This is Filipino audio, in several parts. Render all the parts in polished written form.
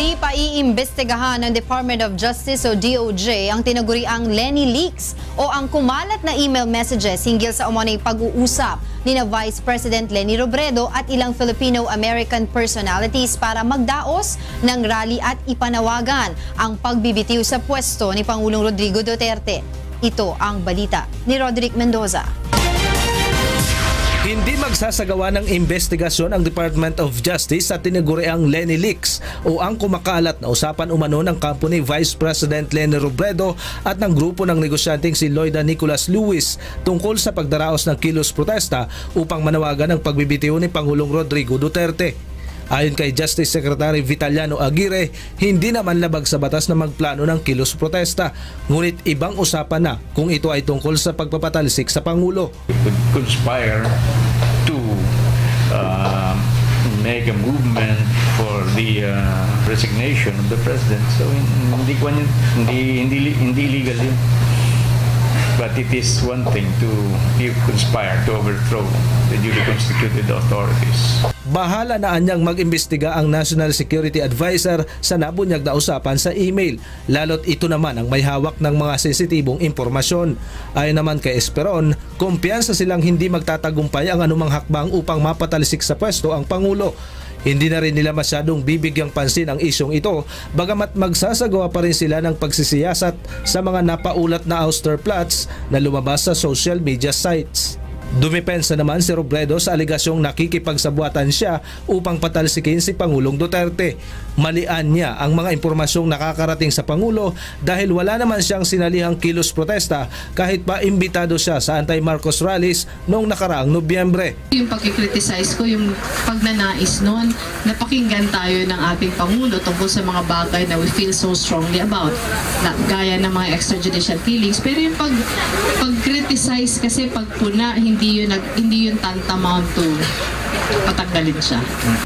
Muli pa iimbestigahan ng Department of Justice o DOJ ang tinaguriang Lenny Leaks o ang kumalat na email messages hinggil sa umunay pag-uusap ni na Vice President Leni Robredo at ilang Filipino-American personalities para magdaos ng rally at ipanawagan ang pagbibitiw sa pwesto ni Pangulong Rodrigo Duterte. Ito ang balita ni Roderick Mendoza. Hindi magsasagawa ng investigasyon ang Department of Justice sa tinaguriang Lenny Leaks o ang kumakalat na usapan umano ng kampo ni Vice President Leni Robredo at ng grupo ng negosyanteng si Loida Nicolas Lewis tungkol sa pagdaraos ng kilos protesta upang manawagan ang pagbibitiw ni Pangulong Rodrigo Duterte. Ayon kay Justice Secretary Vitaliano Aguirre, hindi naman labag sa batas na magplano ng kilos protesta, ngunit ibang usapan na kung ito ay tungkol sa pagpapatalsik sa Pangulo. Could conspire to make a movement for the resignation of the president. So hindi illegal yun. But it is one thing to conspire to overthrow the duly constituted authorities. Bahala na anyang mag-imbestiga ang National Security Advisor sa nabunyag na usapan sa email, lalo't ito naman ang may hawak ng mga sensitibong impormasyon. Ayon naman kay Esperon, kumpiyansa silang hindi magtatagumpay ang anumang hakbang upang mapatalisik sa pwesto ang Pangulo. Hindi na rin nila masyadong bibigyang pansin ang isyong ito, bagamat magsasagawa pa rin sila ng pagsisiyasat sa mga napaulat na ouster plots na lumabas sa social media sites. Dumipensa naman si Robredo sa aligasyong nakikipagsabuatan siya upang patalsikin si Pangulong Duterte. Malian niya ang mga impormasyong nakakarating sa Pangulo dahil wala naman siyang sinalihang kilos protesta kahit pa imbitado siya sa anti-Marcos rallies noong nakaraang Nobyembre. Yung pagkikriticize ko, yung pagnanais noon, napakinggan tayo ng ating Pangulo tungkol sa mga bagay na we feel so strongly about, na, gaya ng mga extrajudicial killings. Pero yung pag-criticize kasi pagpuna, hindi yun tantamount to patanggalin siya.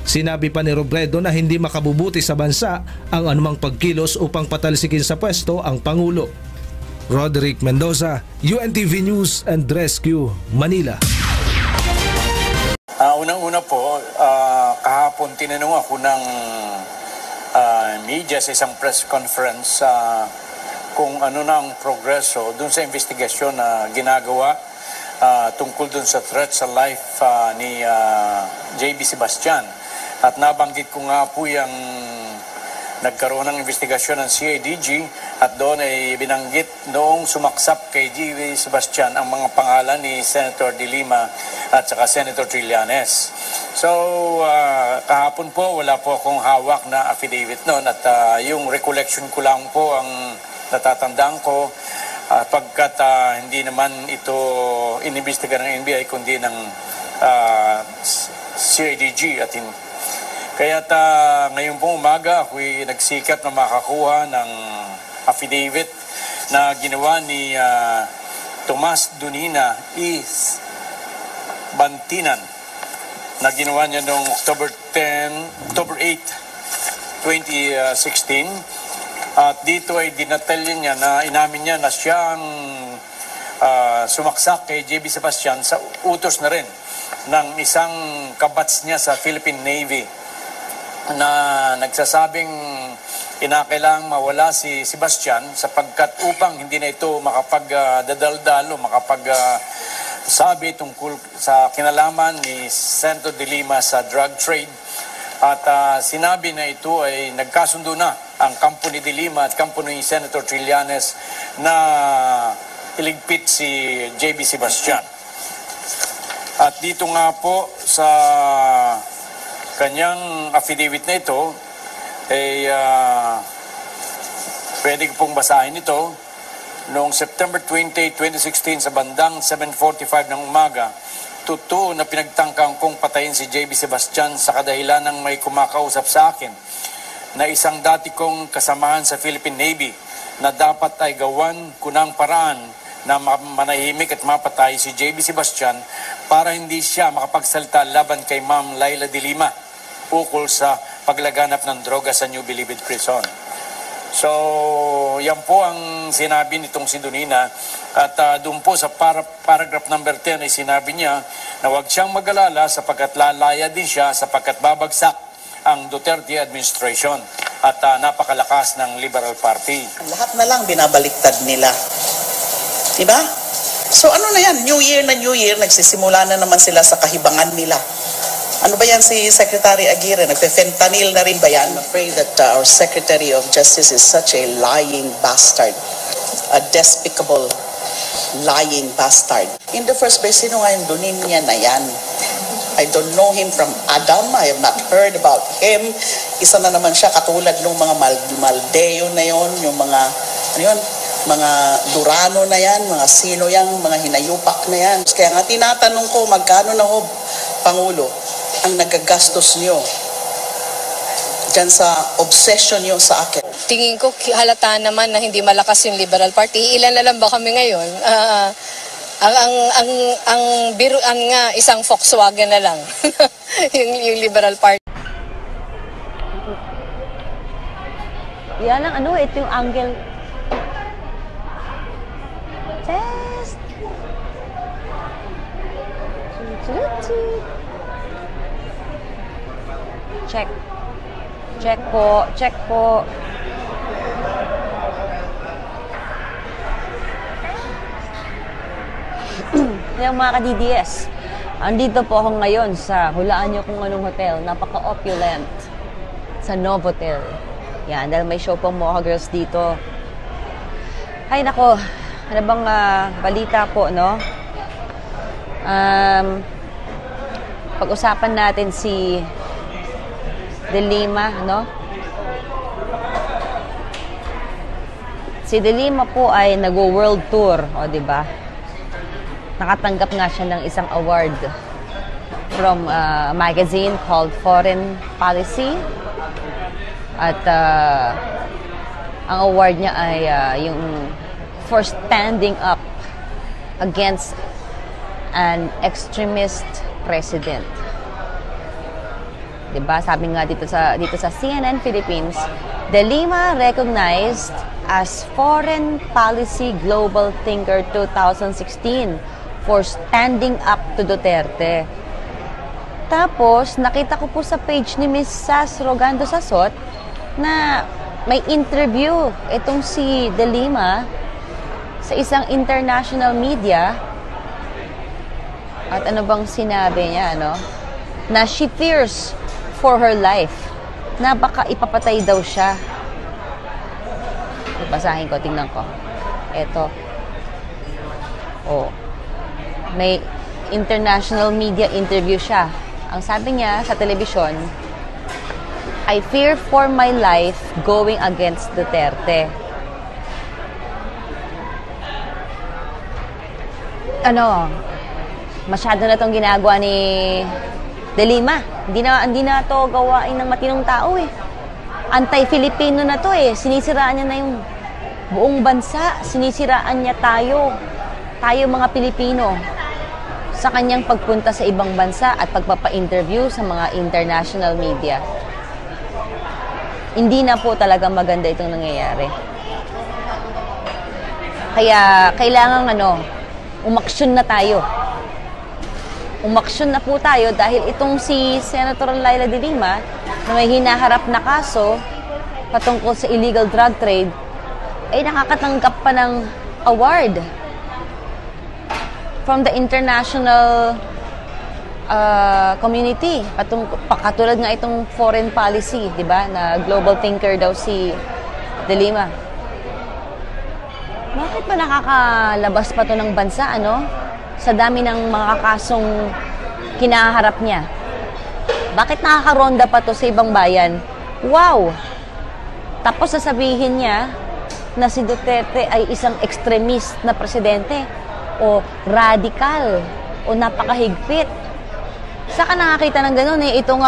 Sinabi pa ni Robredo na hindi makabubuti sa bansa ang anumang pagkilos upang patalsikin sa pwesto ang Pangulo. Roderick Mendoza, UNTV News and Rescue, Manila. Unang-una po, kahapon tinanong ako ng media sa isang press conference kung ano na ang progreso dun sa investigasyon na ginagawa tungkol dun sa threat sa life ni JB Sebastian. At nabanggit ko nga po yung nagkaroon ng investigasyon ng CIDG at doon ay binanggit noong sumaksap kay JB Sebastian ang mga pangalan ni Senator De Lima at saka Senator Trillanes. So kahapon po wala po akong hawak na affidavit noon at yung recollection ko lang po ang natatandaan ko. Pagkat hindi naman ito inimbestiga ng NBI kundi ng CIDG at kaya't ngayon pong umaga ako'y nagsikap na makakuha ng affidavit na ginawa ni Tomas Donina E. Bantinan na ginawa niya noong October 8, 2016. At dito ay dinatalya niya na inamin niya na siyang sumaksak kay JB Sebastian sa utos na rin ng isang kabats niya sa Philippine Navy na nagsasabing kinakailangang mawala si Sebastian sapagkat upang hindi na ito makapagdadaldal o makapagsabi tungkol sa kinalaman ni Senator De Lima sa drug trade. At sinabi na ito ay nagkasundo na ang kampo ni De Lima at kampo ni Senator Trillanes na iligpit si JB Sebastian. At dito nga po sa kanyang affidavit na ito, ay pwede ko pong basahin ito. Noong September 20, 2016 sa bandang 7:45 ng umaga, totoo na pinagtangkang kong patayin si JB Sebastian sa kadahilan ng may kumakausap sa akin na isang dati kong kasamahan sa Philippine Navy na dapat ay gawan ko ng paraan na manahimik at mapatay si JB Sebastian para hindi siya makapagsalita laban kay Ma'am Laila De Lima ukol sa paglaganap ng droga sa New Bilibid Prison. So, yan po ang sinabi nitong si Donina. At doon po sa paragraph number 10 ay sinabi niya na huwag siyang mag-alala sapagkat lalaya din siya sapagkat babagsak ang Duterte administration. at napakalakas ng Liberal Party. Lahat na lang binabaliktad nila. Diba? So ano na yan, New Year na New Year, nagsisimula na naman sila sa kahibangan nila. Ano ba yan si Secretary Aguirre? Nagpe-fentanyl na rin ba yan? I'm afraid that our Secretary of Justice is such a lying bastard. A despicable lying bastard. In the first place, sino nga yung dunin niya na yan? I don't know him from Adam. I have not heard about him. Isa na naman siya katulad ng mga Maldeo na yon, yung mga, ano yun, mga Durano na yan, mga sino yang, mga hinayupak na yan. Kaya nga tinatanong ko, magkano na ho, Pangulo, ang nagagastos niyo dyan sa obsession niyo sa akin? Tingin ko halata naman na hindi malakas yung Liberal Party. Ilan na lang ba kami ngayon? Ang biruan nga, isang Volkswagen na lang. yung Liberal Party. Yan ang ano, ito yung angle. Test! Check. Check po. Check po. Yung mga ka-DDS, andito po ako ngayon sa, hulaan niyo kung anong hotel, napaka-opulent, sa Novotel. Yan, dahil may show pong Mocha Girls dito. Ay nako, ano bang balita po, no? Pag-usapan natin si De Lima, no? Si De Lima po ay nag-world tour, o di ba? Nakatanggap nga siya ng isang award from a magazine called Foreign Policy. At ang award niya ay yung for standing up against an extremist president. Diba? Sabi nga dito sa CNN Philippines, De Lima recognized as Foreign Policy Global Thinker 2016 for standing up to Duterte. Tapos, nakita ko po sa page ni Ms. Sas Rogando Sasot na may interview itong si De Lima sa isang international media. At ano bang sinabi niya, no? Na she fears for her life, na baka ipapatay daw siya. Basahin ko, tingnan ko. Eto. Oh. May international media interview siya. Ang sabi niya sa telebisyon, I fear for my life going against Duterte. Ano, masyado na itong ginagawa ni De Lima. Hindi na to gawain ng matinong tao eh. Anti-Filipino na to eh. Sinisiraan niya na yung buong bansa. Sinisiraan niya tayo mga Pilipino, sa kanyang pagpunta sa ibang bansa at pagpapa-interview sa mga international media. Hindi na po talaga maganda itong nangyayari. Kaya kailangan umaksyon na tayo. Umaksyon na po tayo dahil itong si Senator Laila De Lima na may hinaharap na kaso patungkol sa illegal drug trade ay nakakatanggap pa ng award from the international community. Katulad nga itong foreign policy, di ba? Na global thinker daw si De Lima. Bakit ba nakakalabas pa to ng bansa, ano? Sa dami ng mga kasong kinaharap niya. Bakit nakakaronda pa to sa ibang bayan? Wow! Tapos sasabihin niya na si Duterte ay isang extremist na presidente o radical o napakahigpit. Saka nakakita ng ganun eh. Itong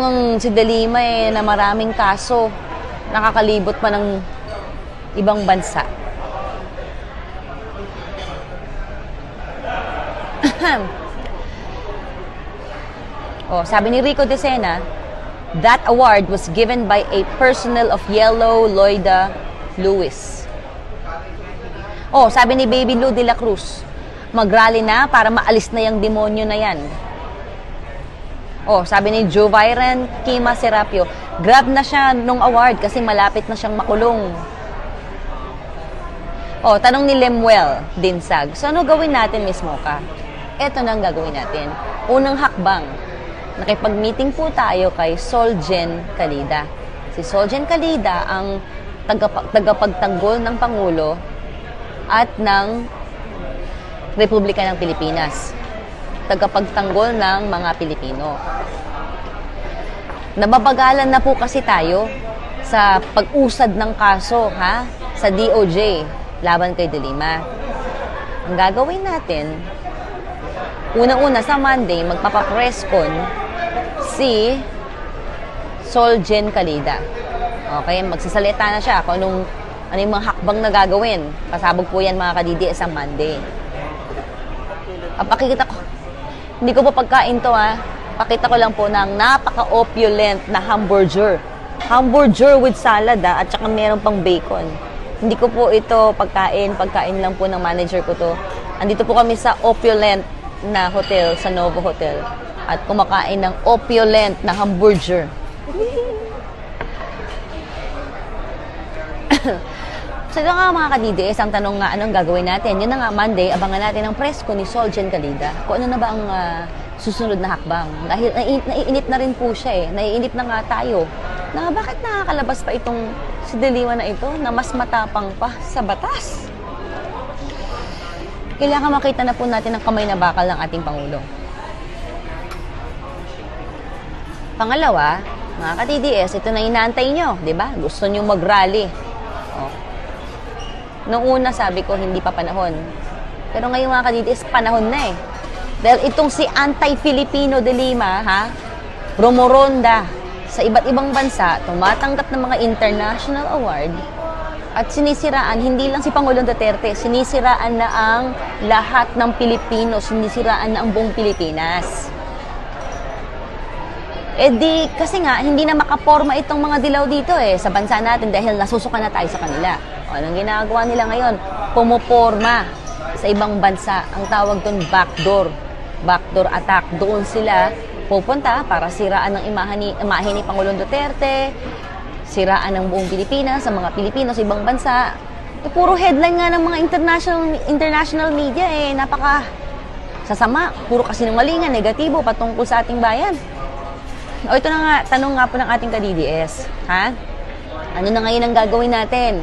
ang si De Lima eh, na maraming kaso, nakakalibot pa ng ibang bansa. Sabi ni Rico De Sena, that award was given by a personnel of Yellow Loida Lewis. Sabi ni Baby Lou de la Cruz, mag-rally na para maalis na yung demonyo na yan. Oh, sabi ni Joviran Kima Serapio, grab na siya nung award kasi malapit na siyang makulong. Oh, tanong ni Lemuel Dinsag. So, ano gawin natin, Miss Mocha? Ito na ang gagawin natin. Unang hakbang, nakipag-meeting po tayo kay Solgen Calida. Si Solgen Calida ang tagapagtanggol ng Pangulo at ng Republika ng Pilipinas. Tagapagtanggol ng mga Pilipino. Nababagalan na po kasi tayo sa pag-usad ng kaso, ha? Sa DOJ, laban kay De Lima. Ang gagawin natin, unang-una sa Monday, magpapapress con si Solgen Calida. Okay, magsasalita na siya kung ano yung mga hakbang na gagawin. Pasabog po yan mga ka-DDS ang Monday. Pakikita ko, hindi ko pa pagkain to ha. Pakita ko lang po ng napaka-opulent na hamburger. Hamburger with salad at saka meron pang bacon. Hindi ko po ito pagkain lang po ng manager ko to. Andito po kami sa opulent na hotel, sa Novo Hotel. At kumakain ng opulent na hamburger. So ito nga mga ka-DDS, ang tanong nga anong gagawin natin. Yun na nga, Monday, abangan natin ang press ko ni Solgen Calida. Kung ano na ba ang susunod na hakbang. Dahil naiinip na rin po siya eh. Naiinip na nga tayo. Na bakit nakakalabas pa itong si De Lima na ito na mas matapang pa sa batas? Kailangan makita na po natin ang kamay na bakal ng ating Pangulo. Pangalawa, mga ka-DDS, ito na inaantay nyo, di ba? Gusto nyo mag-rally. Oh. Noong una sabi ko, hindi pa panahon. Pero ngayon mga ka-DDS, panahon na eh. Dahil itong si anti-Filipino De Lima, ha? Rumoronda sa iba't ibang bansa, tumatanggap ng mga international award at sinisiraan, hindi lang si Pangulong Duterte, sinisiraan na ang lahat ng Pilipino, sinisiraan na ang buong Pilipinas. Eh di, kasi nga, hindi na makaporma itong mga dilaw dito eh, sa bansa natin dahil nasusuka na tayo sa kanila. O, anong ginagawa nila ngayon? Pumuporma sa ibang bansa. Ang tawag doon, backdoor attack. Doon sila pupunta para siraan ng imahe ni Pangulong Duterte, siraan ng buong Pilipinas, sa mga Pilipino sa ibang bansa. Eh, puro headline nga ng mga international media eh, napaka sasama. Puro kasinungalingan, negatibo patungkol sa ating bayan. O ito na nga, tanong nga po ng ating ka-DDS. Ha? Ano na ngayon ang gagawin natin?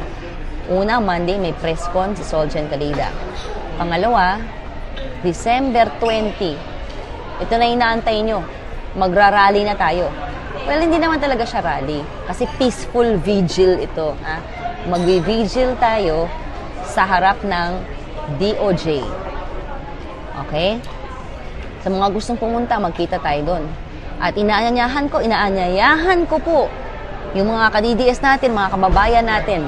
Una, Monday, may press con si Solgen Calida. Pangalawa, December 20. Ito na inaantay nyo. Magra-rally na tayo. Well, hindi naman talaga siya rally. Kasi peaceful vigil ito. Ha? Mag-vigil tayo sa harap ng DOJ. Okay? Sa mga gustong pumunta, magkita tayo doon. At inaanyayahan ko po yung mga ka-DDS natin, mga kababayan natin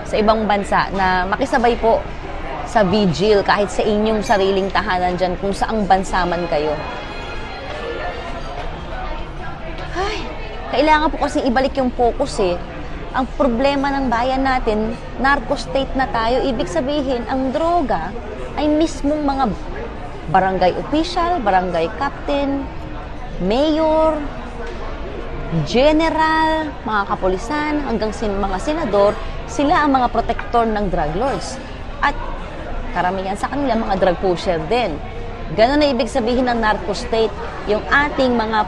sa ibang bansa na makisabay po sa vigil kahit sa inyong sariling tahanan dyan kung saang bansa man kayo. Ay, kailangan po kasi ibalik yung focus eh. Ang problema ng bayan natin, narco-state na tayo. Ibig sabihin, ang droga ay mismong mga barangay official, barangay captain, mayor, general, mga kapulisan, hanggang mga senador, sila ang mga protektor ng drug lords. At karamihan sa kanila, mga drug pusher din. Ganon na ibig sabihin ng narco-state. Yung ating mga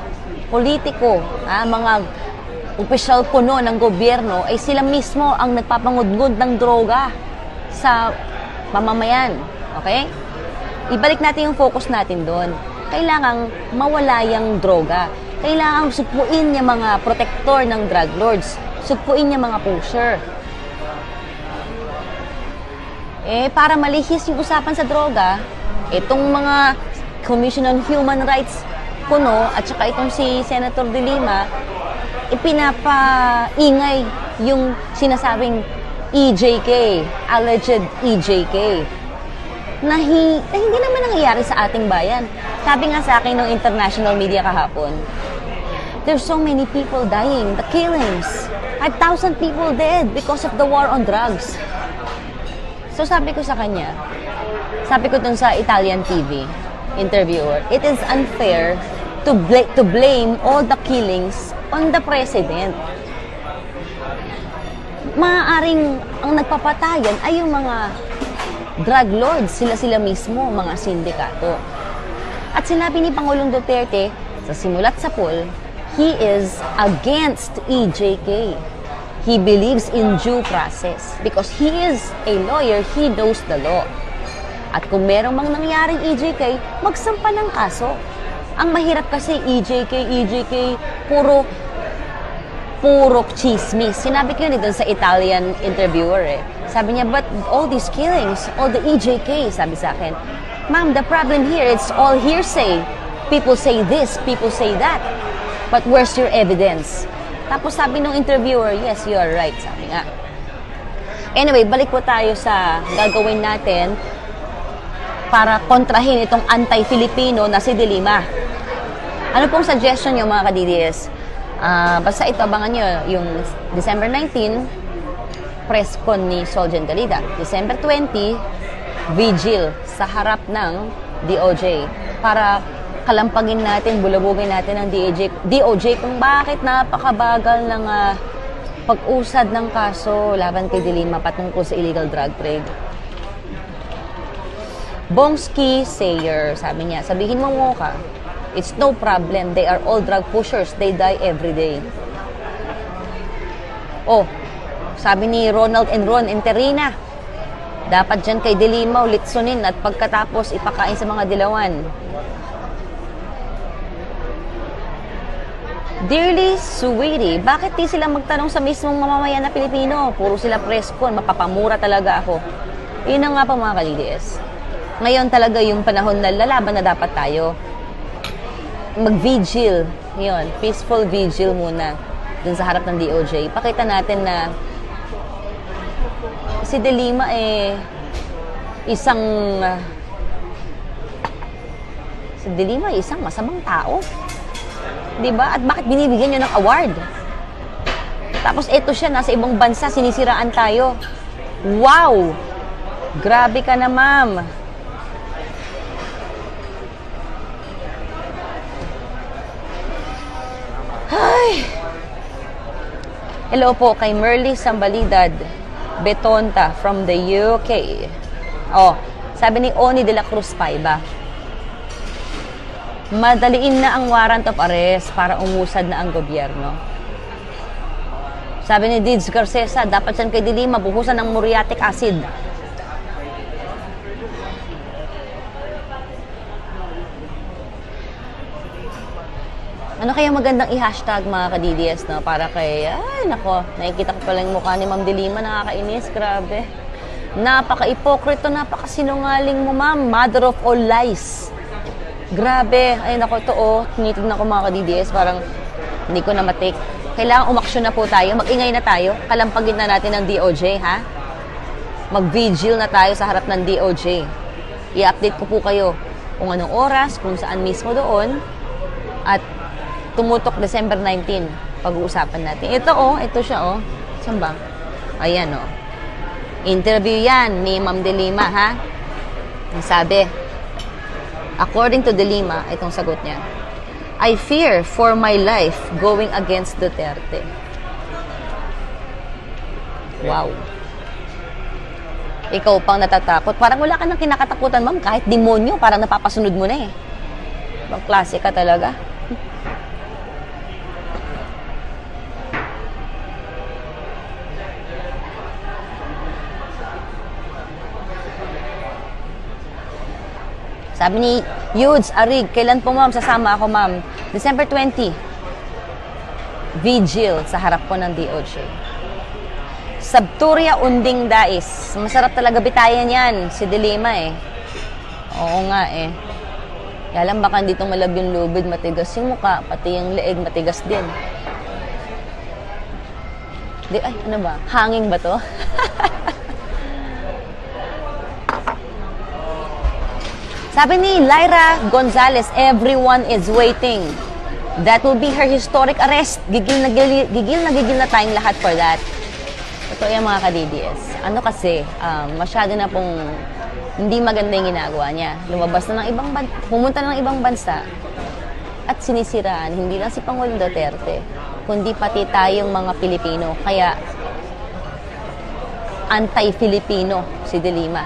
politiko, mga opisyal puno ng gobyerno, ay sila mismo ang nagpapangudngod ng droga sa mamamayan. Okay? Ibalik natin yung focus natin doon. Kailangang mawala yung droga. Kailangang supuin niya mga protektor ng drug lords. Supuin niya mga pusher. Eh, para malihis yung usapan sa droga, itong mga Commission on Human Rights puno at saka itong si Senator De Lima, ipinapaingay yung sinasabing EJK, alleged EJK, na hindi naman nangyayari sa ating bayan. Sabi nga sa akin ng international media kahapon, there's so many people dying, the killings, 5,000 people dead because of the war on drugs. So sabi ko sa kanya, sabi ko dun sa Italian TV interviewer, it is unfair to blame all the killings on the president. Maaaring ang nagpapatayan ay yung mga drug lords, sila mismo, mga sindikato. At sinabi ni Pangulong Duterte, sa simulat sa poll, he is against EJK. He believes in due process because he is a lawyer, he knows the law. At kung merong mang nangyaring EJK, magsampa ng kaso. Ang mahirap kasi EJK, puro chismis. Sinabi ko yun doon sa Italian interviewer Sabi niya, but all these killings, all the EJK, sabi sa akin, ma'am, the problem here, it's all hearsay. People say this, people say that. But where's your evidence? Tapos sabi nung interviewer, yes, you are right, sabi nga. Anyway, balik po tayo sa gagawin natin para kontrahin itong anti-Filipino na si De Lima. Ano pong suggestion nyo mga ka-DDS? Basta ito, abangan nyo yung December 19, press con ni Solgen Galida. December 20, vigil sa harap ng DOJ para kalampagin natin, bulabugin natin ang DOJ kung bakit napakabagal ng pag-usad ng kaso laban kay De Lima patungkol sa illegal drug trade. Bongski Sayer, sabi niya, sabihin mo ka, it's no problem, they are all drug pushers, they die every day. Oh, sabi ni Ronald and Ron Enterina, dapat dyan kay De Lima ulitsunin at pagkatapos ipakain sa mga dilawan. Dearly Sweetie, bakit di sila magtanong sa mismong mamamayan na Pilipino? Puro sila preskon, mapapamura talaga ako. Yun na nga pa mga ka-DDS. Ngayon talaga yung panahon na lalaban na dapat tayo. Mag-vigil, yun, peaceful vigil muna dun sa harap ng DOJ. Pakita natin na si De Lima isang masamang tao. Diba? At bakit binibigyan nyo ng award? Tapos eto siya, nasa ibang bansa, sinisiraan tayo. Wow! Grabe ka na, ma'am. Ay! Hello po kay Merly Sambalidad Betonta from the UK. Oh, sabi ni Oni de la Cruz Paiba, madaliin na ang warrant of arrest para umusad na ang gobyerno. Sabi ni Dids Garcesa, dapat yan kay De Lima buhusan ng muriatic acid. Ano kaya magandang i-hashtag mga ka-DDS, no? Para kay, ay nako, nakikita ko pala yung mukha ni Ma'am De Lima, nakakainis, grabe. Napaka-ipokrito, napaka-sinungaling mo, ma'am. Mother of all lies. Grabe. Ay nako, ito tinitignan ko mga ka-DDS, parang hindi ko na matik. Kailangan umaksyon na po tayo, mag-ingay na tayo, kalampagin na natin ng DOJ, ha? Mag-vigil na tayo sa harap ng DOJ. I-update ko po kayo kung anong oras, kung saan mismo doon, at tumutok December 19, pag-uusapan natin. Ito siya, Saan ba? Ayan, Interview yan ni Ma'am De Lima, ha? Sabi, according to De Lima, itong sagot niya, I fear for my life going against Duterte. Wow. Ikaw pang natatakot. Parang wala ka nang kinakatakutan, ma'am. Kahit demonyo, parang napapasunod mo na Ibang klase ka talaga. Sabi ni Yudes Arig, kailan po ma'am? Sasama ako ma'am. December 20. Vigil sa harap ko ng DOJ. Sabturia Unding Dais. Masarap talaga bitayan yan. Si De Lima Oo nga Kaya lang baka dito malab yung lubid, matigas yung mukha, pati yung leeg matigas din. Ano ba? Hanging ba to? Sabi ni Lyra Gonzalez, everyone is waiting. That will be her historic arrest. Gigil na tayong lahat for that. Ito yung mga ka-DDS. Ano kasi, masyado na pong hindi maganda yung ginagawa niya. Lumabas na ng pumunta na ng ibang bansa. at sinisiraan hindi lang si Pangulong Duterte, kundi pati tayong mga Pilipino. Kaya anti-Filipino si De Lima.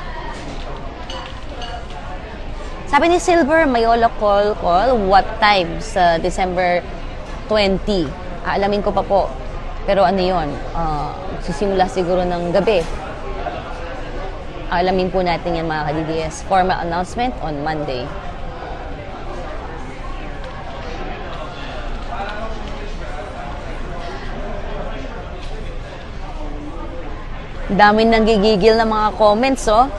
Sabi ni Silver Mayola call, what time sa December 20? Aalamin ko pa po. Pero ano yun? Sisimula siguro ng gabi. Alamin po natin yan mga ka-DDS. Formal announcement on Monday. Daming nanggigigil na mga comments, oh.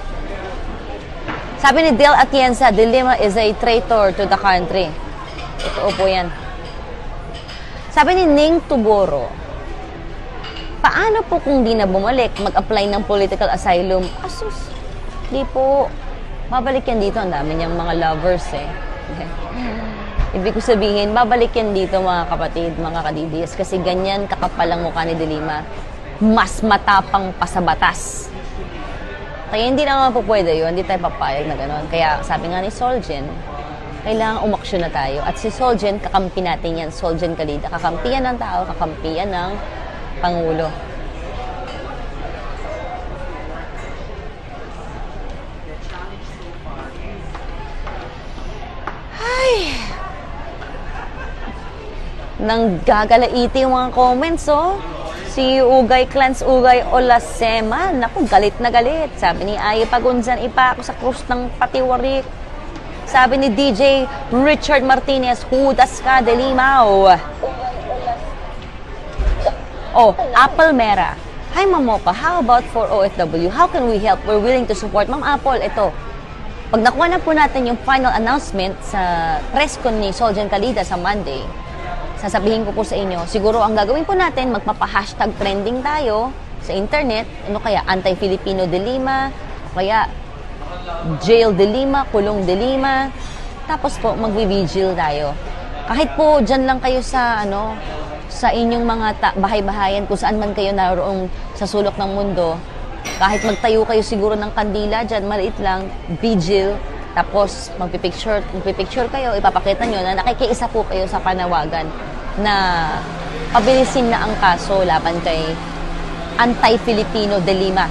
Sabi ni Del Atienza, De Lima is a traitor to the country. Ito po yan. Sabi ni Ning Tuboro, paano po kung di na bumalik, mag-apply ng political asylum? Asus, di po. Babalik yan dito. Ang dami niyang mga lovers, eh. Ibig ko sabihin, babalik yan dito mga kapatid, mga ka-DDS, kasi ganyan kakapal ang mukha ni De Lima. Mas matapang pa sa batas. Kaya hindi naman po pwede yun, hindi tayo papayag na gano'n. Kaya sabi nga ni Solgen, kailangan umaksyon na tayo. At si Solgen, kakampi natin yan, Solgen Calida. Kakampi yan ng tao, kakampi yan ng Pangulo. Ay! Nanggagalaiti yung mga comments, oh. Si Ugay Clans Ugay Olasema, naku, galit na galit. Sabi ni Ay Pagunzan, ipa ako sa krus ng patiwarik. Sabi ni DJ Richard Martinez, hudas ka, De Lima. Oh, Apple Mera. Hi, Mamopa, how about for OFW? How can we help? We're willing to support. Ma'am Apple, ito. Pag nakuha na po natin yung final announcement sa press con ni Solgen Calida sa Monday, sasabihin ko po sa inyo, siguro ang gagawin po natin, magpapa-hashtag trending tayo sa internet. Ano kaya? Anti-Filipino De Lima, o kaya Jail De Lima, Kulong De Lima. Tapos po, magvi-vigil tayo. Kahit po dyan lang kayo sa, sa inyong mga bahay-bahayan, kung saan man kayo naroong sa sulok ng mundo, kahit magtayo kayo siguro ng kandila dyan, maliit lang, vigil. Tapos, magpipicture kayo, ipapakita nyo na nakikiisa po kayo sa panawagan na pabilisin na ang kaso laban kay anti-Filipino De Lima.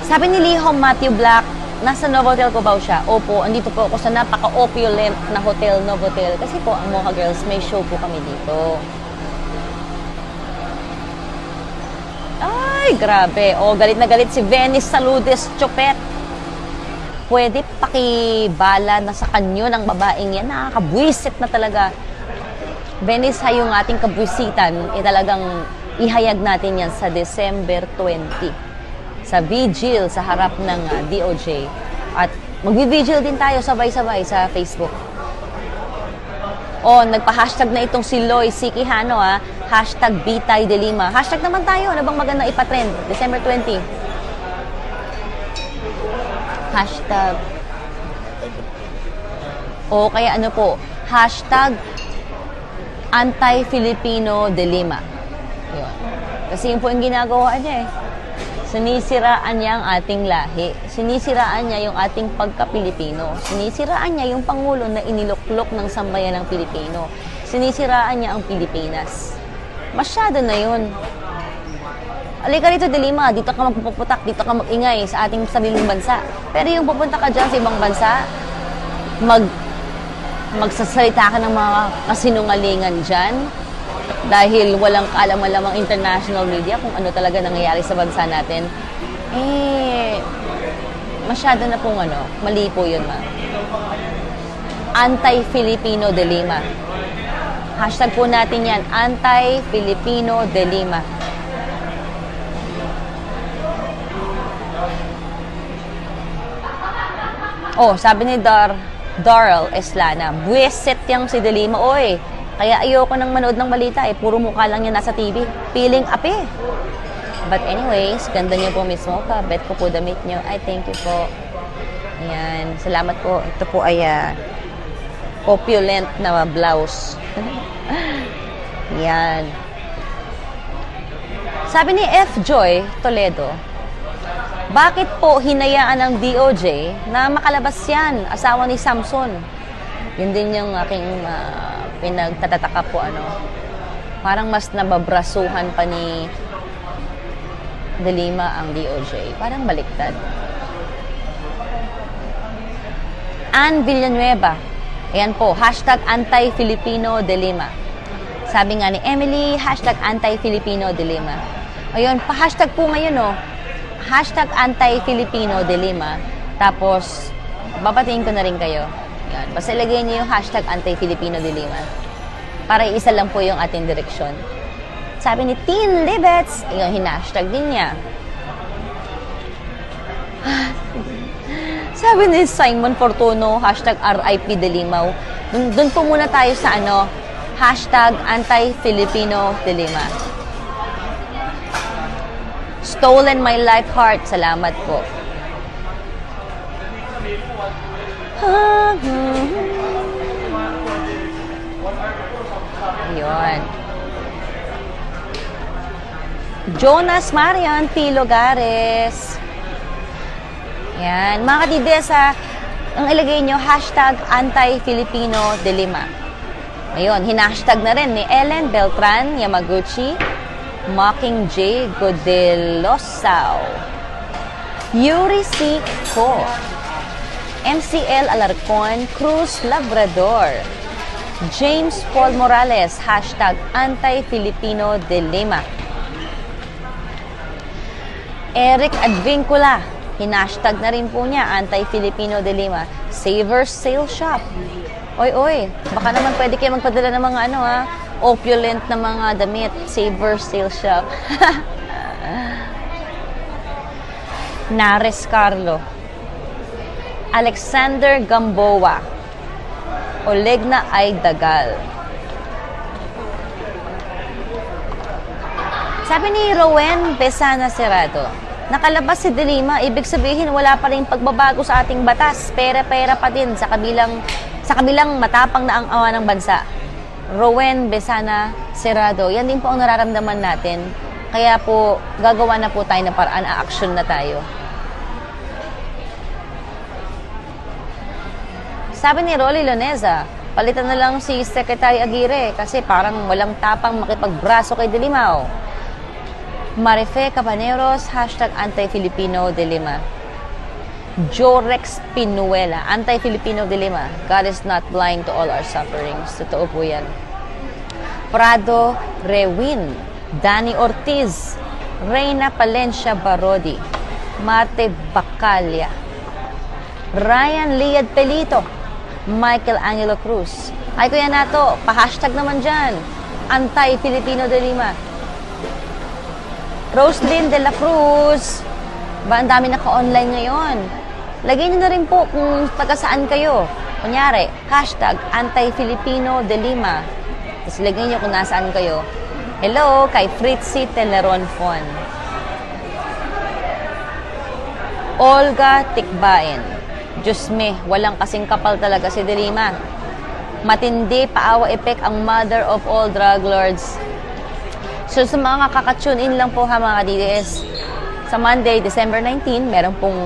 Sabi ni Lihom Matthew Black, nasa Novotel Cubao siya. Opo, andito po ako sa napaka-opulent na hotel, Novotel. Kasi po, ang Mocha Girls, may show po kami dito. Ay, grabe. O, galit na galit si Venice Saludes Chopet. Pwede pakibala na sa kanyo ng babaeng yan. Nakakabwisit na talaga. Venice, yung ating kabwisitan, talagang ihayag natin yan sa December 20. Sa vigil, sa harap ng DOJ. At magvi-vigil din tayo sabay-sabay sa Facebook. O, nagpa-hashtag na itong si Loy Sikihano, Hashtag Bitay De Lima. Hashtag naman tayo. Ano bang magandang ipatrend? December 20. Hashtag. O kaya ano po? Hashtag Anti-Filipino De Lima. Yun. Kasi yun po yung ginagawa niya, eh. Sinisiraan niya ang ating lahi. Sinisiraan niya yung ating pagka-Pilipino. Sinisiraan niya yung Pangulo na iniluklok ng sambayan ng Pilipino. Sinisiraan niya ang Pilipinas. Masyado na yun. Alika rito, De Lima, dito ka magpuputak, dito ka mag-ingay sa ating sariling bansa. Pero yung pupunta ka dyan sa ibang bansa, magsasalita ka ng mga kasinungalingan dyan dahil walang kaalam-alamang international media kung ano talaga nangyayari sa bansa natin, masyado na pong mali po yun, ma. Anti-Filipino De Lima. Hashtag po natin yan, Anti-Filipino De Lima. Oh, sabi ni Darrell Eslana, buwisit yang si De Lima, oy. Kaya ayoko nang manood ng balita, puro mukha lang yan nasa TV. Piling api. But anyways, ganda niyo po mismo ka. Bet ko po damit niyo. Ay, thank you po. Ayan, salamat po. Ito po ay opulent na blouse. Yan. Sabi ni F. Joy Toledo, Bakit po hinayaan ng DOJ na makalabas yan, asawa ni Samson? Yun din yung aking pinagtatataka po, Parang mas nababrasuhan pa ni De Lima ang DOJ. Parang baliktad. Ann Villanueva. Ayan po, #anti-Filipino De Lima. Sabi nga ni Emily, #anti-Filipino De Lima. Ayun, pa-hashtag po ngayon, #anti-Filipino De Lima. Tapos, babatiin ko na rin kayo. Yan. Basta ilagay niyo yung #anti-Filipino De Lima. Para isa lang po yung ating direksyon. Sabi ni Teen Libets, yung hinashtag din niya. Sabi ni Simon Fortuno, #RIP De Lima. Doon po muna tayo sa #anti-Filipino De Lima. Stolen my life heart. Salamat po. Ayun. Jonas Marian P. Logares. Yan. Mga katidesa, ang ilagay nyo, #anti-Filipino De Lima. Ayun, hinashtag na rin ni Ellen Beltran Yamaguchi, Mocking J. Godelosao, Yuri C. Ko, MCL Alarcon Cruz Labrador, James Paul Morales, #anti-Filipino De Lima. Eric Advincula, hinashtag na rin po niya, anti-Filipino De Lima. Savers Sale Shop. Oy, baka naman pwede kayo magpadala ng mga opulent na mga damit. Savers Sale Shop. Nares Carlo. Alexander Gamboa. Olegna Aydagal. Sabi ni Rowen Besana Serrado, nakalabas si De Lima, ibig sabihin wala pa rin pagbabago sa ating batas. Pera-pera pa din sa kabilang matapang na ang awa ng bansa. Rowen Besana Serrado, yan din po ang nararamdaman natin. Kaya po, gagawa na po tayo ng paraan, a-action na tayo. Sabi ni Rolly Loneza, palitan na lang si Secretary Aguirre kasi parang walang tapang makipagbraso kay De Lima. Marife Cabaneros, #anti-Filipino De Lima. Jorex Pinuela, anti-Filipino De Lima. God is not blind to all our sufferings. Totoo po yan. Prado Rewin, Danny Ortiz, Reyna Palencia Barodi, Mate Bacalia, Ryan Liad Pelito, Michael Angelo Cruz. Ay, Kuya Nato, pa-hashtag naman dyan. Anti-Filipino De Lima. Roslyn de la Cruz. Ba, ang dami naka-online ngayon. Lagay niyo na rin po kung taga saan kayo. Kunyari, #anti-Filipino De Lima. Tapos lagay niyo kung nasaan kayo. Hello, kay Fritzy Teleron Fon. Olga Tikbain. Diyos me, walang kasing kapal talaga si De Lima. Matindi, paawa epek ang mother of all drug lords. So sa mga kakatune in lang po mga DDS, sa Monday, December 19, meron pong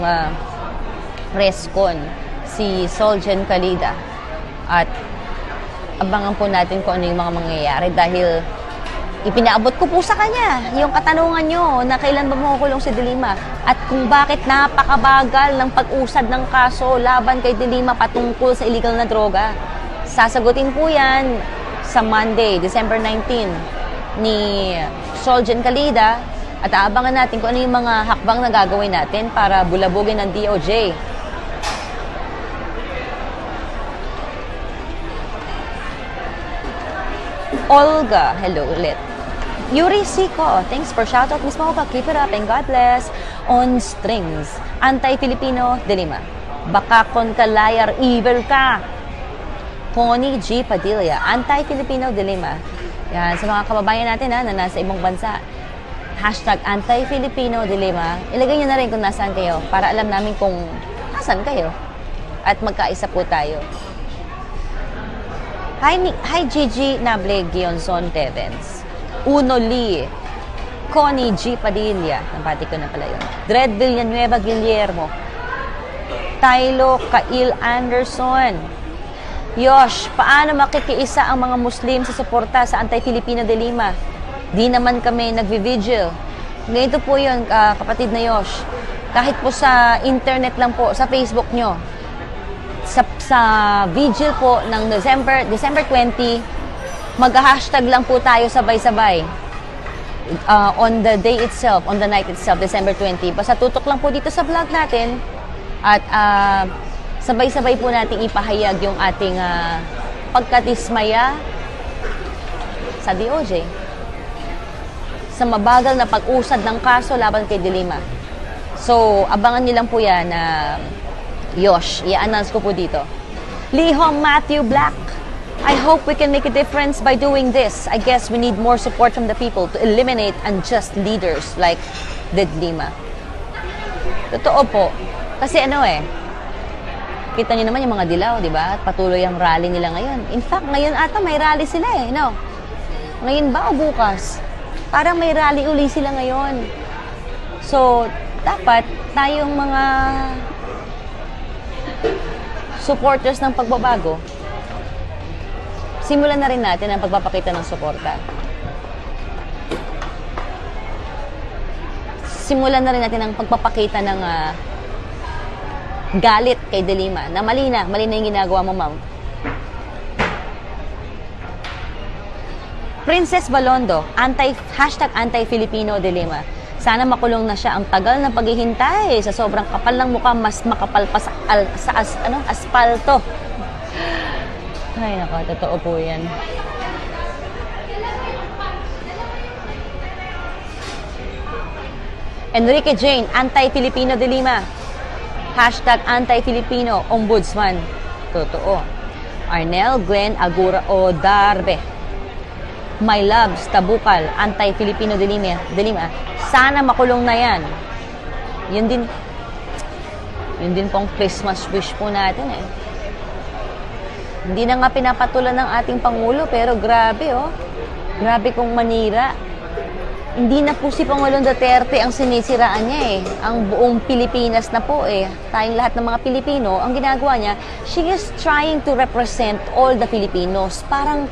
press con si Soljen Calida. At abangan po natin kung ano yung mga mangyayari dahil ipinaabot ko po sa kanya yung katanungan nyo na kailan ba makukulong si De Lima at kung bakit napakabagal ng pag-usad ng kaso laban kay De Lima patungkol sa illegal na droga. Sasagutin po yan sa Monday, December 19 ni Soljen Calida at aabangan natin kung ano yung mga hakbang na gagawin natin para bulabugin ng DOJ. Olga, hello ulit. Yuri Sico, thanks for shoutout, Miss Mocha. Keep it up and God bless. On strings, anti-Filipino De Lima. Baka kontalayar evil ka. Connie G. Padilla, anti-Filipino De Lima. Yan, sa mga kababayan natin na nasa ibang bansa. #anti-Filipino De Lima. Ilagay niyo na rin kung nasaan kayo para alam namin kung nasaan kayo. At magkaisa po tayo. Hi Gigi Nable Gionson Tevens. Uno Lee. Connie G. Padilla, nabati ko na pala yun. Dred Villanueva Guillermo, Tylo Kail Anderson, Yosh, paano makikiisa ang mga Muslim sa suporta sa Anti-Filipino de Lima? Di naman kami nagvi-vigil. Ganito po yun, kapatid na Yosh. Kahit po sa internet lang po, sa Facebook nyo, sa vigil po ng December 20, mag-hashtag lang po tayo sabay-sabay. On the day itself, on the night itself, December 20. Basta tutok lang po dito sa vlog natin at sabay-sabay po natin ipahayag yung ating pagkatismaya sa DOJ sa mabagal na pag-usad ng kaso laban kay De Lima. So, abangan niyo lang po yan na Yosh, i-announce ko po dito. Lihong Matthew Black, I hope we can make a difference by doing this. I guess we need more support from the people to eliminate unjust leaders like De Lima. Totoo po. Kasi kita niyo naman yung mga dilaw, di ba? At patuloy ang rally nila ngayon. In fact, ngayon ata may rally sila no? Ngayon ba o bukas? Parang may rally uli sila ngayon. So, dapat tayong mga supporters ng pagbabago, simulan na rin natin ang pagpapakita ng suporta. Simulan na rin natin ang pagpapakita ng galit kay De Lima, na mali na yung ginagawa mo, ma'am. Princess Balondo, hashtag anti-Filipino De Lima. Sana makulong na siya. Ang tagal na paghihintay. Sa sobrang kapal ng mukha, mas makapal pa sa aspalto. Ay, nako, totoo po yan. Enrique Jane, anti-Filipino De Lima. Hashtag anti-Filipino ombudsman. Totoo. Arnel Glenn Agura o Darbe. My loves, Tabukal, anti-Filipino De Lima. Sana makulong na yan. Yun din pong Christmas wish po natin Hindi na nga pinapatulan ng ating Pangulo, pero grabe Grabe kong manira. Hindi na po si Pangulong Duterte ang sinisiraan niya Ang buong Pilipinas na po Tayong lahat ng mga Pilipino, ang ginagawa niya, she is trying to represent all the Filipinos. Parang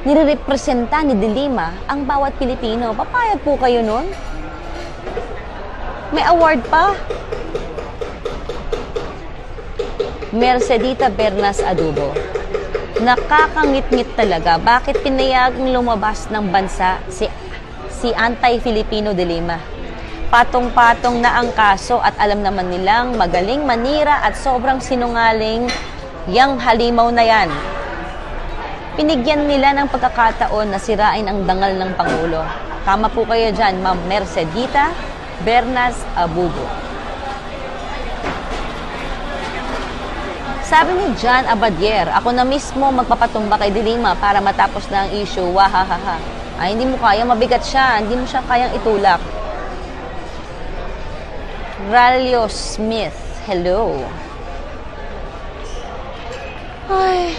nire-representa ni De Lima ang bawat Pilipino. Papayag po kayo nun? May award pa. Mercedita Bernas Adubo. Nakakangit-ngit talaga. Bakit pinayagang lumabas ng bansa si anti-Filipino De Lima? Patong-patong na ang kaso at alam naman nilang magaling manira at sobrang sinungaling yang halimaw na yan. Pinigyan nila ng pagkakataon na sirain ang dangal ng Pangulo. Tama po kayo dyan, Ma'am Mercedita Bernas Abubo. Sabi ni John Abadier, ako na mismo magpapatumba kay De Lima para matapos na ang issue. Wahahaha. Ay, hindi mo kaya, mabigat siya. Hindi mo siya kayang itulak. Ralio Smith, hello. Ay.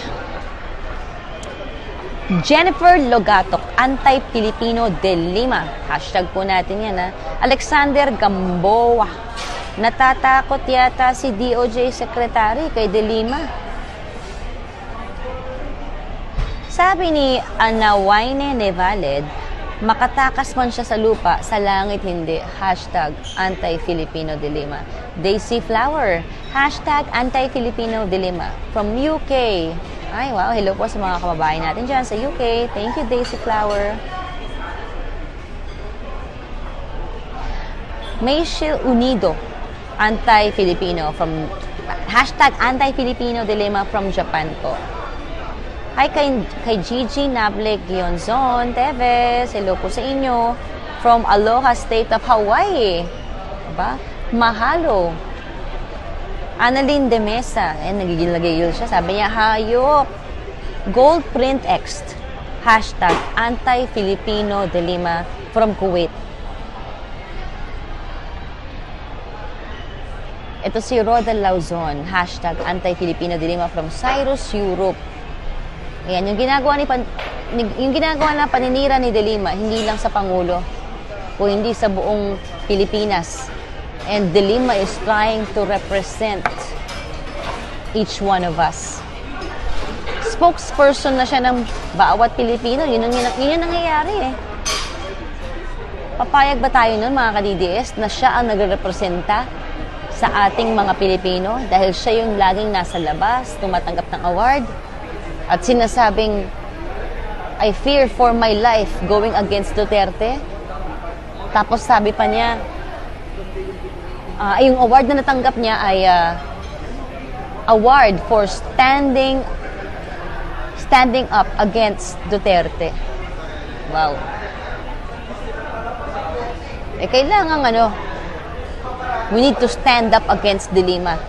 Jennifer Logatok, anti-Filipino De Lima. Hashtag po natin yan Alexander Gamboa, natatakot yata si DOJ Secretary kay De Lima. Sabi ni Anawaine Nevaled, makatakas man siya sa lupa, sa langit hindi. Hashtag anti-Filipino De Lima. Daisy Flower, hashtag anti-Filipino De Lima. From UK. Ay, wow. Hello po sa mga kababayan natin dyan sa UK. Thank you, Daisy Flower. Mayshil Unido, anti-Filipino from hashtag anti-Filipino De Lima from Japan po. Hi kay Gigi Nable Gionzon Teves. Hello po sa inyo. From Aloha State of Hawaii. Diba? Mahalo. Annalyn de Mesa, nagigil siya. Sabi niya, hayop. Gold Print X, hashtag anti-Filipino De Lima from Kuwait. Ito si Roda Lauzon, hashtag anti-Filipino De Lima from Cyrus, Europe. Ayan, yung ginagawa na paninira ni De Lima, hindi lang sa Pangulo. kung hindi sa buong Pilipinas. And De Lima is trying to represent each one of us. Spokesperson na siya ng bawat Pilipino. Yun yung nangyayari eh. Papayag ba tayo nun, mga ka-DDS, na siya ang nagre-representa sa ating mga Pilipino dahil siya yung laging nasa labas, tumatanggap ng award at sinasabing, I fear for my life going against Duterte. Tapos sabi pa niya, yung award na natanggap niya ay award for standing up against Duterte. Wow. Kailangan we need to stand up against De Lima.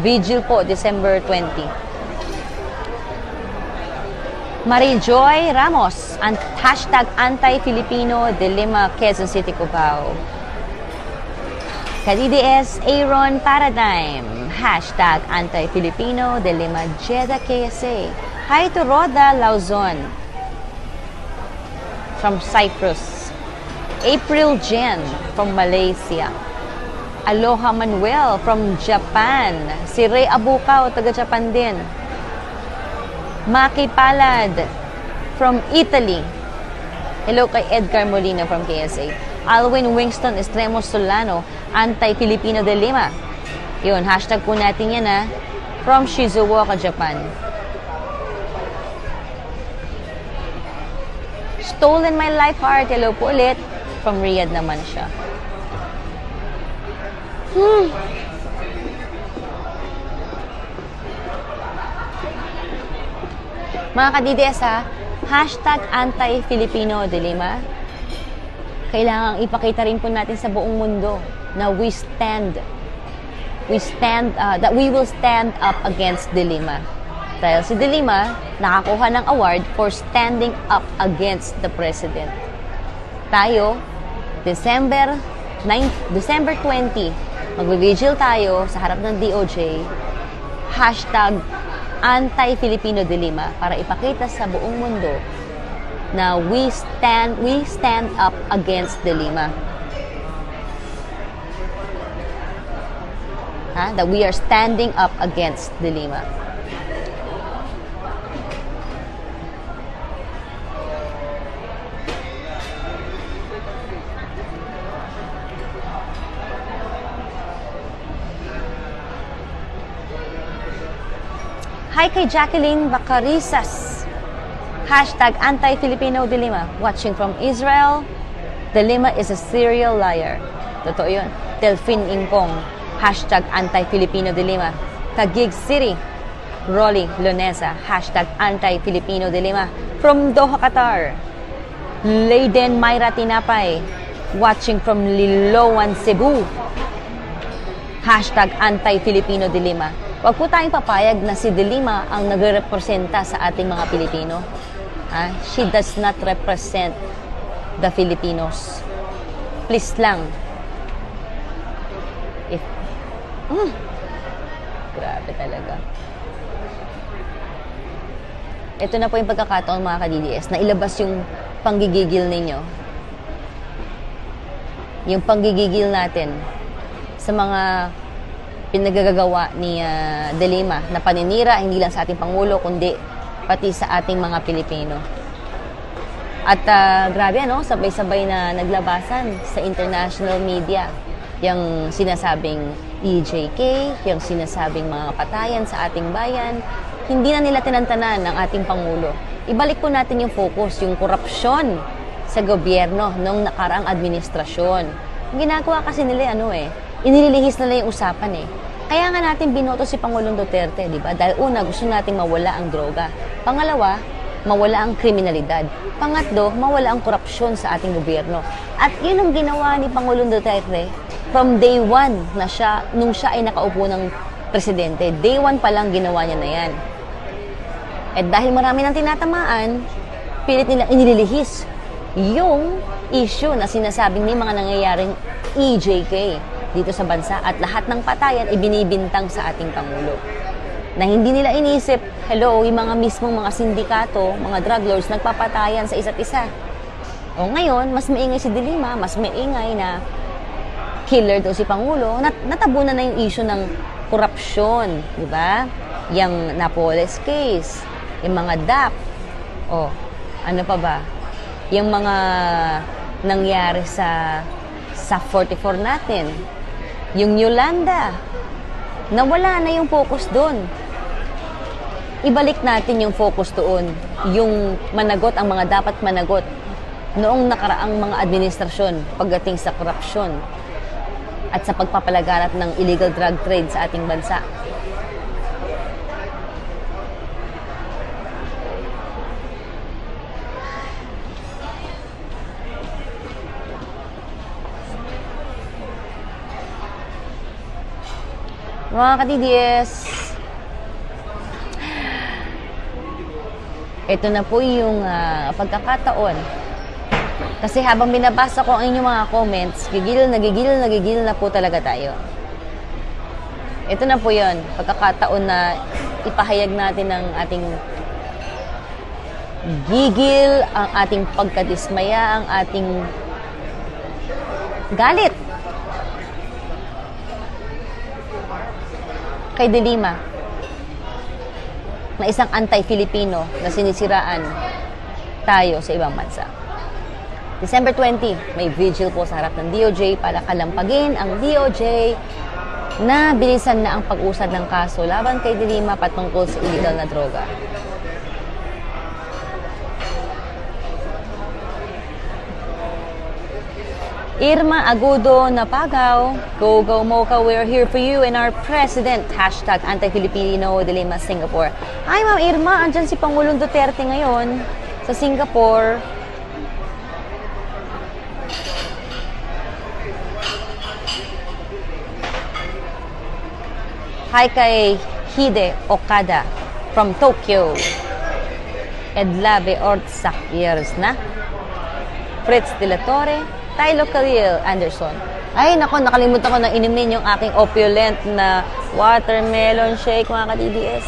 Vigil po, December 20. Marijoy Ramos, hashtag anti-Filipino De Lima, Quezon City, Cubao. Ka-DDS, Aaron Paradigm, hashtag anti-Filipino De Lima, Jeddah, KSA. Hi to Roda Lauzon from Cyprus. April Jen from Malaysia. Aloha Manuel from Japan. Si Ray Abukaw, taga-Japan din. Maki Palad from Italy. Hello kay Edgar Molina from KSA. Alwin Winston Estremo Solano, anti-Filipino De Lima. Yun, hashtag po natin yan from Shizuoka, Japan. Stolen My Life Heart. Hello po ulit. From Riyadh naman siya. Mga ka-DDS hashtag anti-Filipino De Lima. Kailangang ipakita rin po natin sa buong mundo na that we will stand up against De Lima. Dahil si De Lima nakakuha ng award for standing up against the President. Tayo, December 20, magbe-vigil tayo sa harap ng DOJ, hashtag anti-Filipino De Lima, para ipakita sa buong mundo na we stand up against De Lima. That we are standing up against De Lima. Hi kay Jacqueline Bacarisas. Hashtag anti-Filipino De Lima. Watching from Israel. De Lima is a serial liar. Totoo yun. Delphine Ingkong. Hashtag anti-Filipino De Lima. Taguig City. Rolly Lonesa. Hashtag anti-Filipino De Lima. From Doha, Qatar. Leiden Myra Tinapay. Watching from Liloan, Cebu. Hashtag anti-Filipino De Lima. Huwag po tayong papayag na si De Lima ang nagrepresenta sa ating mga Pilipino. She does not represent the Filipinos. Please lang. Grabe talaga. Ito na po yung pagkakataon, mga ka-DDS, na ilabas yung panggigigil ninyo. Yung panggigigil natin sa mga pinagagagawa ni De Lima na paninira hindi lang sa ating Pangulo kundi pati sa ating mga Pilipino. At grabe sabay-sabay na naglabasan sa international media yung sinasabing EJK, yung sinasabing mga patayan sa ating bayan. Hindi na nila tinantanan ng ating Pangulo. Ibalik po natin yung focus, yung korupsyon sa gobyerno ng nakaraang administrasyon. Ang ginagawa kasi nila inililihis nila yung usapan Kaya nga natin binoto si Pangulong Duterte, di ba? Dahil una, gusto nating mawala ang droga. Pangalawa, mawala ang kriminalidad. Pangatlo, mawala ang korupsyon sa ating gobyerno. At yun ang ginawa ni Pangulong Duterte from day one na nung siya ay nakaupo ng presidente. Day one pa lang ginawa niya na yan. At dahil marami nang tinatamaan, pilit nilang inililihis yung issue na sinasabing may mga nangyayaring EJK dito sa bansa at lahat ng patayan ibinibintang sa ating Pangulo. Na hindi nila inisip, yung mga mismong mga sindikato, mga drug lords, nagpapatayan sa isa't isa. O ngayon, mas maingay si De Lima, mas maingay na killer daw si Pangulo. Natabunan na yung issue ng korupsyon, di ba? Yung Napoles case, yung mga DAP. O, ano pa ba? Yung mga nangyari sa 44 natin. Yung Yolanda. Nawala na yung focus doon. Ibalik natin yung focus doon. Yung managot ang mga dapat managot noong nakaraang mga administrasyon pagdating sa korupsyon at sa pagpapalaganap ng illegal drug trade sa ating bansa. Mga ka-DDS, ito na po yung pagkakataon. Kasi habang binabasa ko ang inyong mga comments, gigil na po talaga tayo. Ito na po yun, pagkakataon na ipahayag natin ang ating gigil, ang ating pagkadismaya, ang ating galit kay De Lima na isang anti-Filipino na sinisiraan tayo sa ibang bansa. December 20, may vigil po sa harap ng DOJ para kalampagin ang DOJ na bilisan na ang pag-usad ng kaso laban kay De Lima patungkol sa illegal na droga. Irma Agudo Napagaw, Go Go Mocha, we're here for you and our president, hashtag anti-Filipino, De Lima, Singapore. Hi Ma'am Irma, andyan si Pangulong Duterte ngayon sa Singapore. Hi kay Hide Okada from Tokyo. Edlabe Ortsak years na. Fritz De La Torre, Tylo Khalil Anderson. Ay, nako, nakalimutan ko na inumin yung aking opulent na watermelon shake, mga ka-DDS.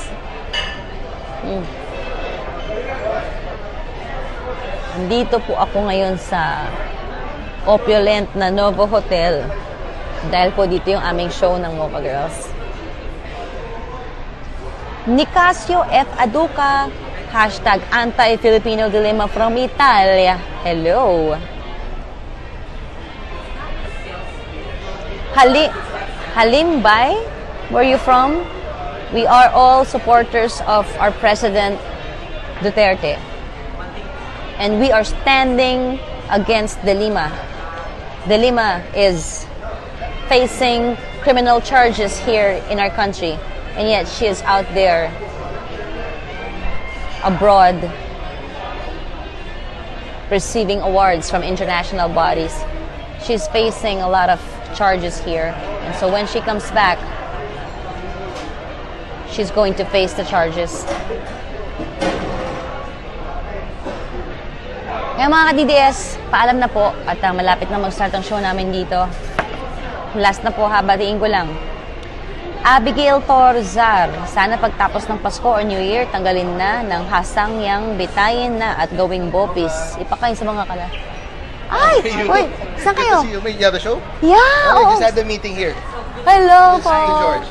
Dito po ako ngayon sa opulent na Novo Hotel. Dahil po dito yung aming show ng Mocha Girls. Nicasio F. Aduca, hashtag anti-Filipino dilemma from Italia. Hello. Halimbay, where are you from? We are all supporters of our President Duterte. And we are standing against De Lima. De Lima is facing criminal charges here in our country. And yet she is out there abroad receiving awards from international bodies. She's facing a lot of charges here. And so when she comes back, she's going to face the charges. Kaya mga ka-DDS, paalam na po at malapit na mag-start ang show namin dito. Last na po, batiin ko lang. Abigail Torzar, sana pagtapos ng Pasko or New Year, tanggalin na ng hasangyang bitayin na at gawing bopis. Ipakain sa mga kala. Ay! Wait! Saan kayo? You have the show? Yeah! Oh, we just had the meeting here. Hello po!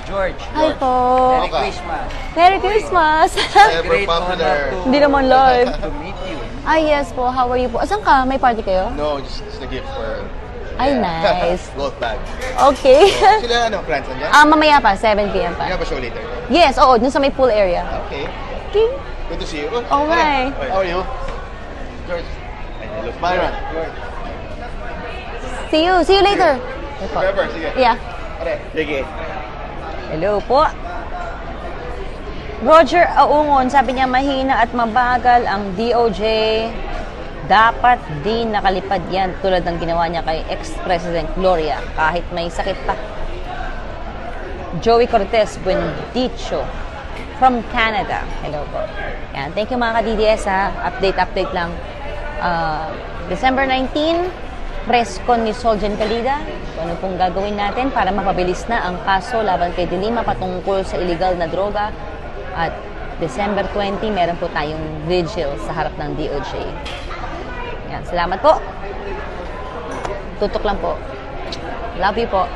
George. Hi po! Merry Christmas. Merry Christmas! Ever popular. Hindi naman live. To meet you. Yes po. How are you po? Asan ka? May party kayo? No, just a gift for... Ay, nice. Golf bag. Okay. Sila, friends nandiyan? Mamaya pa, 7 p.m. pa. You have a show later? Yes, oo, dun sa may pool area. Okay. Okay. Good to see you. Oh, hi. How are you? George. Byron. See you later. Trevor, sige. Yeah. Sige. Hello po. Roger Aungon, sabi niya mahina at mabagal ang DOJ. Dapat di nakalipad yan tulad ng ginawa niya kay ex-President Gloria kahit may sakit pa. Joey Cortez Buendicho from Canada. Hello po. Yan. Thank you mga ka-DDS ha. Update lang. December 19, press con ni Soljan Calida. So, ano pong gagawin natin para mapabilis na ang kaso laban kay De Lima patungkol sa illegal na droga. At December 20, meron po tayong vigil sa harap ng DOJ. Yan. Ayan, salamat po. Tutok lang po. Love you po.